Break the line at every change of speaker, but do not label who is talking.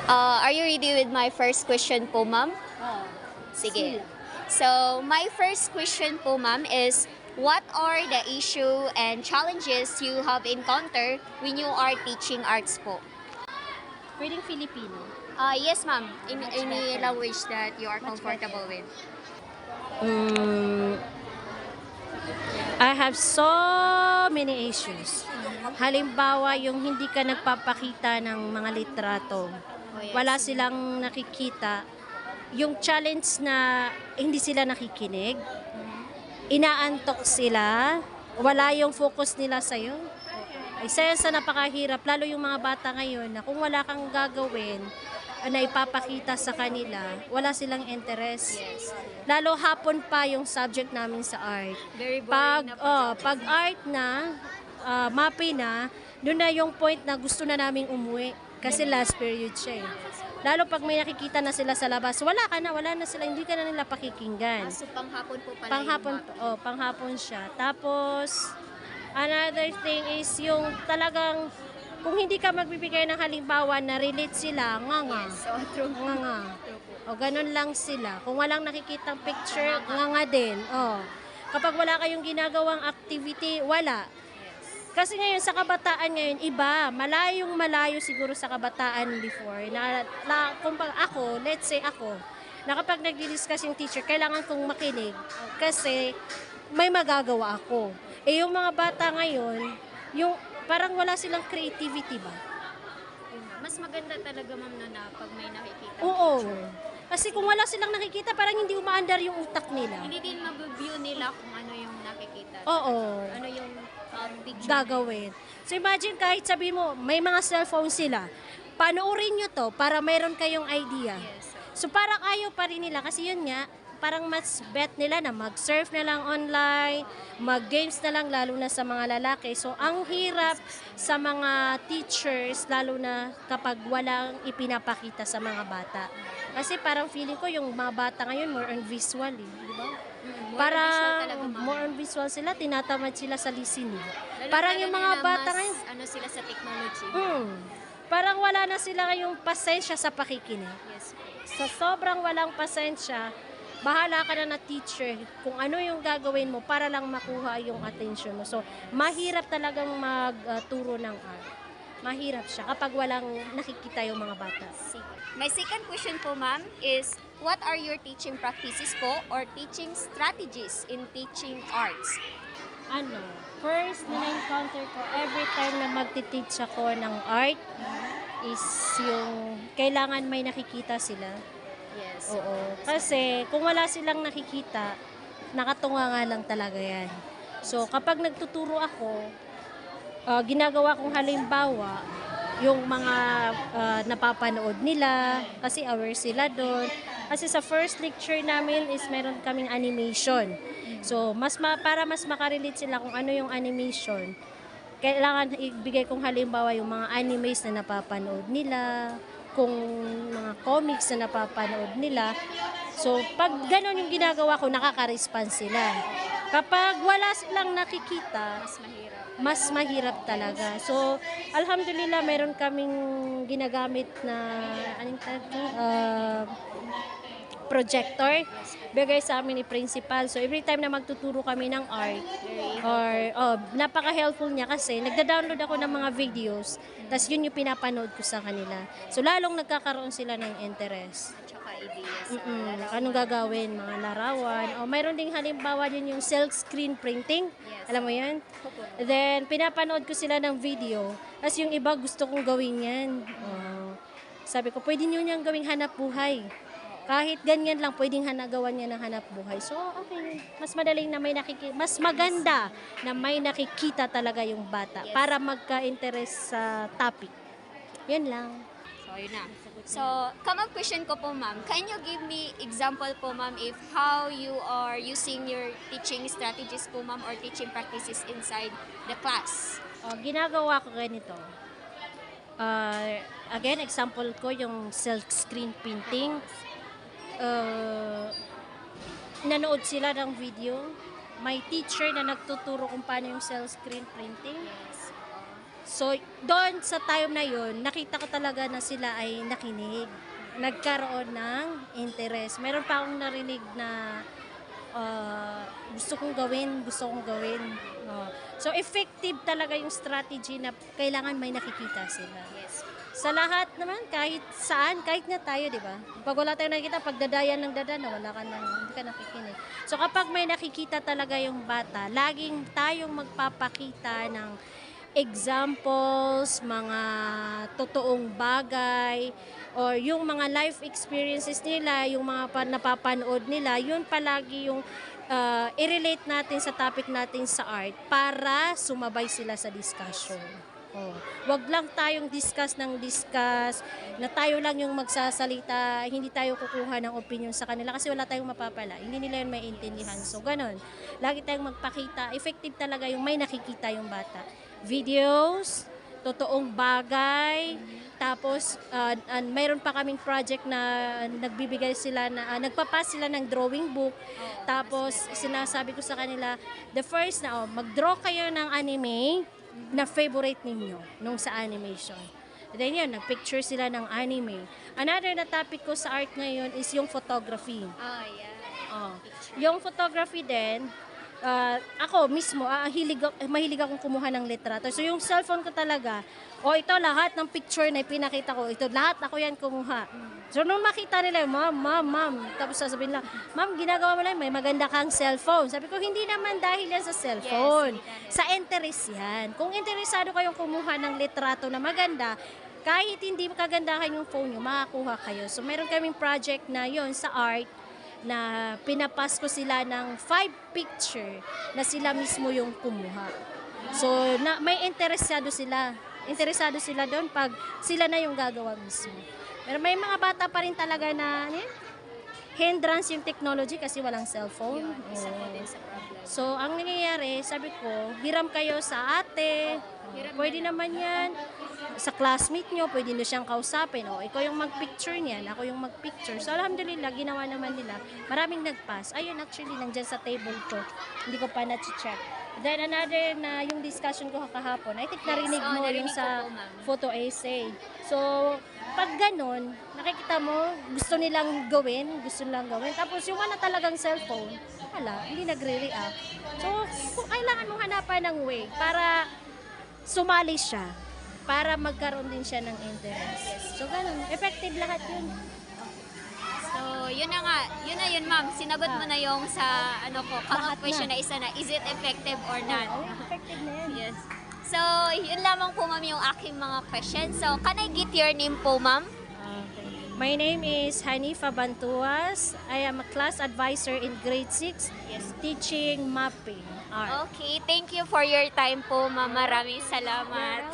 Are you ready with my first question po, ma'am?
Oh,
Sige. So, my first question po, ma'am, is what are the issue and challenges you have encountered when you are teaching arts po?
pwedeng Filipino.
Yes, ma'am. In
Much
any
better.
language that you are
Much
comfortable
better.
with.
Mm, I have so many issues. Halimbawa, yung hindi ka nagpapakita ng mga litrato.
Oh, yes.
Wala silang nakikita. Yung challenge na hindi sila nakikinig, inaantok sila, wala yung focus nila sa'yo. Isa yan sa napakahirap, lalo yung mga bata ngayon na kung wala kang gagawin na ipapakita sa kanila, wala silang interest.
Yes.
Lalo hapon pa yung subject namin sa art.
Very boring na po.
Pag art na, MAPE na, doon na yung point na gusto na naming umuwi. Kasi last period siya eh. Lalo pag may nakikita na sila sa labas, wala na sila, hindi ka na nila pakikinggan.
So, panghapon po pala
Panghapon siya. Tapos, another thing is yung talagang, kung hindi ka magbibigay ng halimbawa na relate sila, nga.
So, true.
Nga.
True po.
O ganun lang sila. Kung walang nakikitang picture, nga din. O. Kapag wala kayong ginagawang activity, wala. Kasi ngayon sa kabataan ngayon, iba, malayo siguro sa kabataan before. Kung ako, let's say ako, na kapag nagdi-discuss yung teacher, kailangan kong makinig kasi may magagawa ako. Eh yung mga bata ngayon, yung parang wala silang creativity ba?
Mas maganda talaga, ma'am, na pag may nakikita.
Oo. Kasi kung wala silang nakikita, parang hindi umaandar yung utak nila.
Hindi din mag-view nila kung ano yung nakikita.
Oo.
Ano yung picture.
Gagawin. So imagine kahit sabi mo, may mga cellphone sila, panoorin nyo to para mayroon kayong idea.
Yes.
So parang ayaw pa rin nila kasi yun nga, parang mas bet nila na mag-surf na lang online, mag-games na lang lalo na sa mga lalaki. So ang hirap sa mga teachers lalo na kapag walang ipinapakita sa mga bata. Kasi parang feeling ko yung mga bata ngayon more on visual eh, di ba? More on visual sila, tinatamad sila sa listening. Parang yung mga bata ngayon,
ano sila sa technology.
parang wala na sila ngayong pasensya sa pakikinig.
Yes.
Sa sobrang walang pasensya, bahala ka na teacher kung ano yung gagawin mo para lang makuha yung attention mo. So, mahirap talagang magturo ng art. Mahirap siya kapag walang nakikita yung mga bata.
My second question po, ma'am, is what are your teaching practices po or teaching strategies in teaching arts?
First na na-encounter ko every time na magti-teach ako ng art is yung kailangan may nakikita sila.
Yes.
Oo. Kasi kung wala silang nakikita, nakatunga nga lang talaga yan. So kapag nagtuturo ako, ginagawa kong halimbawa, yung mga napapanood nila, kasi aware sila doon. Kasi sa first lecture namin is meron kaming animation. So para mas makarelate sila kung ano yung animation, kailangan ibigay kong halimbawa yung mga animes na napapanood nila, kung mga comics na napapanood nila. So, pag gano'n yung ginagawa ko, nakaka-response sila. Kapag wala silang nakikita, mas mahirap talaga. So, alhamdulillah, meron kaming ginagamit na projector. Bigay sa amin ni principal. So, every time na magtuturo kami ng art, napaka-helpful niya kasi nagda-download ako ng mga videos, tas yun yung pinapanood ko sa kanila. So, lalong nagkakaroon sila ng interest.
Tsaka ideas.
Anong gagawin? Mga larawan. Mayroon ding halimbawa din yung silk-screen printing.
Yes.
Alam mo yan? Then, pinapanood ko sila ng video. Tapos yung iba gusto kong gawin yan. Sabi ko, pwede nyo niyang gawing hanap buhay. Kahit ganyan lang, pwedeng hanagawan niya ng hanap buhay. So, okay. Mas madaling na mas maganda na may nakikita talaga yung bata para magka-interest sa topic. Yan lang.
So, yun na. So, come-up question ko po, ma'am. Can you give me example po, ma'am, if how you are using your teaching strategies po, ma'am, or teaching practices inside the class?
Ginagawa ko ganito. Again, example ko yung silk-screen painting. Nanood sila ng video. May teacher na nagtuturo kung paano yung silk-screen printing.
Yes.
So, doon sa time na yon nakita ko talaga na sila ay nakinig. Nagkaroon ng interest. Meron pa akong narinig na gusto kong gawin. So, effective talaga yung strategy na kailangan may nakikita sila.
Yes.
Sa lahat naman, kahit saan, kahit nga tayo, di ba? Pag wala tayong nakikita, pag dadayan ng dadana, wala ka nang, hindi ka nakikinig. So kapag may nakikita talaga yung bata, laging tayong magpapakita ng examples, mga totoong bagay, or yung mga life experiences nila, yung mga napapanood nila, yun palagi yung i-relate natin sa topic natin sa art para sumabay sila sa discussion. Oh. Wag lang tayong discuss na tayo lang yung magsasalita, hindi tayo kukuha ng opinion sa kanila kasi wala tayong mapapala. Hindi nila yun maintindihan. So, ganun. Lagi tayong magpakita. Effective talaga yung may nakikita yung bata. Videos, totoong bagay, tapos mayroon pa kaming project na nagbibigay sila na nagpapas sila ng drawing book. Tapos sinasabi ko sa kanila, the first na mag-draw kayo ng anime na favorite ninyo nung sa animation. Then yun, nagpicture sila ng anime. Another na topic ko sa art ngayon is yung photography.
Oh, yeah.
Yung photography din, ako mismo, mahilig akong kumuha ng litrato. So yung cellphone ko talaga, ito lahat ng picture na pinakita ko, ito lahat ako yan kumuha. So nung makita nila, ma'am, tapos sasabihin lang, ma'am, ginagawa mo lang, may maganda kang cellphone. Sabi ko, hindi naman dahil yan sa cellphone.
Yes,
Sa interest yan. Kung interesado kayong kumuha ng litrato na maganda, kahit hindi kagandahan yung phone nyo, makakuha kayo. So meron kaming project na yon sa art, na pinapas ko sila ng 5 picture na sila mismo yung kumuha. So, may interesado sila doon pag sila na yung gagawa mismo. Pero may mga bata pa rin talaga na hindrance yung technology kasi walang cellphone.
Yun, isa po din sa problem.
So, ang nangyayari, sabi ko, hiram kayo sa ate. Pwede naman yan. Sa classmate nyo, pwede nyo siyang kausapin. Ikaw yung mag-picture niyan, ako yung mag-picture. So, alhamdulillah, ginawa naman nila. Maraming nag-pass. Ayun, actually, nandyan sa table ko. Hindi ko pa na-check. Then, another na yung discussion ko kahapon, I think narinig mo
narinig
yung
ko
sa
po, ma'am.
photo essay. So, pag ganun, nakikita mo, gusto nilang gawin. Tapos, yung wala talagang cellphone, hindi nagre-react. So, kailangan mong hanapan ng way para sumali siya, para magkaroon din siya ng interest. So, ganun. Effective lahat yun.
So, yun na, ma'am. Sinagot mo na yung sa,
Lahat
question
na.
na isa na, is it effective or not?
Effective na yan.
Yes. So, yun lamang po, ma'am, yung aking mga questions. So, can I get your name po, ma'am?
My name is Hanifa Bantuas. I am a class advisor in grade 6, teaching mapping art.
Okay, thank you for your time po, ma'am. Maraming salamat.